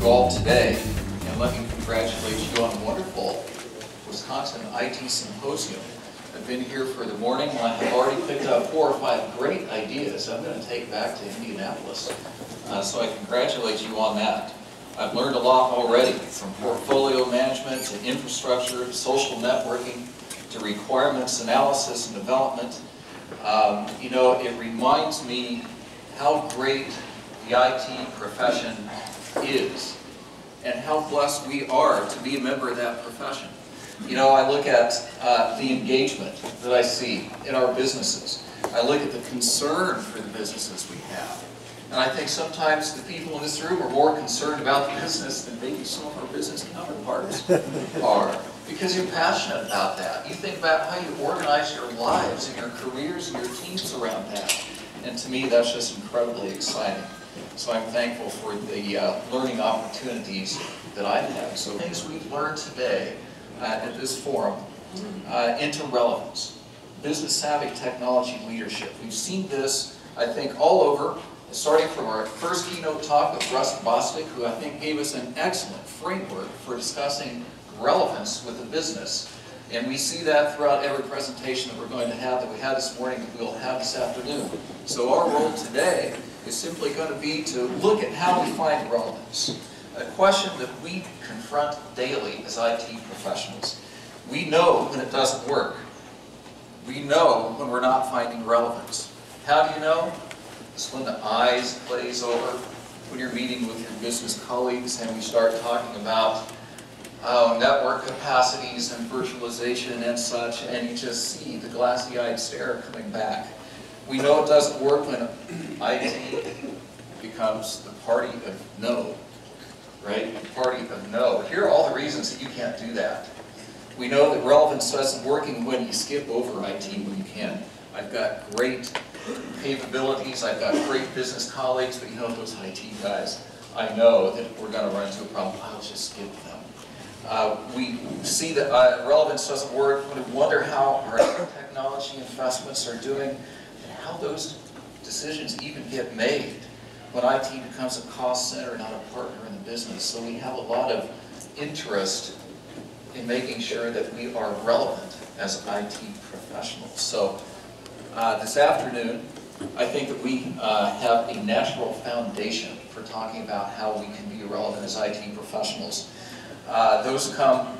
you all today, and let me congratulate you on a wonderful Wisconsin IT Symposium. I've been here for the morning and I have already picked up 4 or 5 great ideas I'm going to take back to Indianapolis. So I congratulate you on that. I've learned a lot already, from portfolio management to infrastructure to social networking to requirements analysis and development. You know, it reminds me how great the IT profession is and how blessed we are to be a member of that profession. You know, I look at the engagement that I see in our businesses. I look at the concern for the businesses we have. And I think sometimes the people in this room are more concerned about the business than maybe some of our business counterparts are. Because you're passionate about that. You think about how you organize your lives and your careers and your teams around that. And to me, that's just incredibly exciting. So I'm thankful for the learning opportunities that I've had. So things we've learned today at this forum into relevance, business savvy technology leadership. We've seen this, I think, all over, starting from our first keynote talk with Russ Bostic, who I think gave us an excellent framework for discussing relevance with the business. And we see that throughout every presentation that we're going to have, that we had this morning, that we'll have this afternoon. So our role today is simply going to be to look at how we find relevance. A question that we confront daily as IT professionals. We know when it doesn't work. We know when we're not finding relevance. How do you know? It's when the eyes glaze over, when you're meeting with your business colleagues and we start talking about network capacities and virtualization and such, and you just see the glassy-eyed stare coming back. We know it doesn't work when IT becomes the party of no, right? The party of no. Here are all the reasons that you can't do that. We know that relevance doesn't work when you skip over IT when you can. I've got great capabilities, I've got great business colleagues, but you know those IT guys, I know that we're going to run into a problem. I'll just skip them. We see that relevance doesn't work when we wonder how our technology investments are doing and how those decisions even get made when IT becomes a cost center, not a partner in the business. So we have a lot of interest in making sure that we are relevant as IT professionals. So this afternoon, I think that we have a natural foundation for talking about how we can be relevant as IT professionals. Those come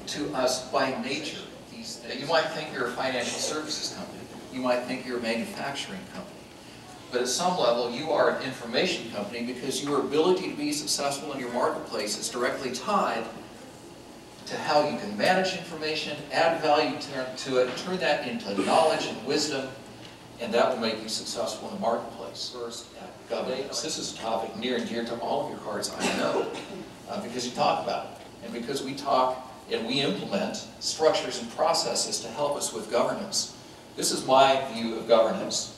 to us by nature. You might think you're a financial services company. You might think you're a manufacturing company. But at some level, you are an information company because your ability to be successful in your marketplace is directly tied to how you can manage information, add value to it, turn that into knowledge and wisdom, and that will make you successful in the marketplace. First, governance. This is a topic near and dear to all of your hearts, I know, because you talk about it, and because we talk and we implement structures and processes to help us with governance. This is my view of governance.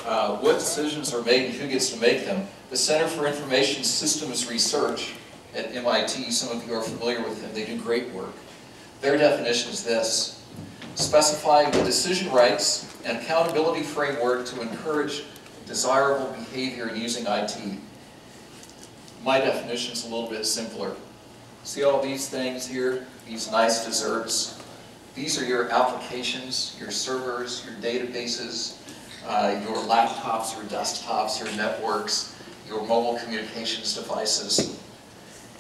What decisions are made and who gets to make them. The Center for Information Systems Research at MIT, some of you are familiar with them, they do great work. Their definition is this: specifying the decision rights and accountability framework to encourage desirable behavior in using IT. My definition is a little bit simpler. See all these things here, these nice desserts? These are your applications, your servers, your databases, your laptops, your desktops, your networks, your mobile communications devices.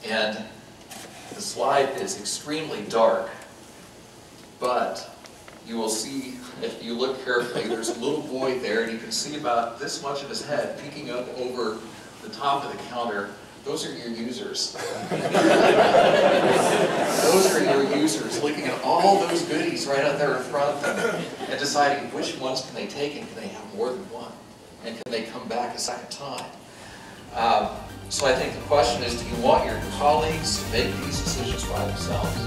And the slide is extremely dark, but you will see, if you look carefully, there's a little void there, and you can see about this much of his head peeking up over the top of the counter. Those are your users. Those are your users looking at all those goodies right out there in front of them and deciding which ones can they take and can they have more than one, and can they come back a second time. So I think the question is, do you want your colleagues to make these decisions by themselves?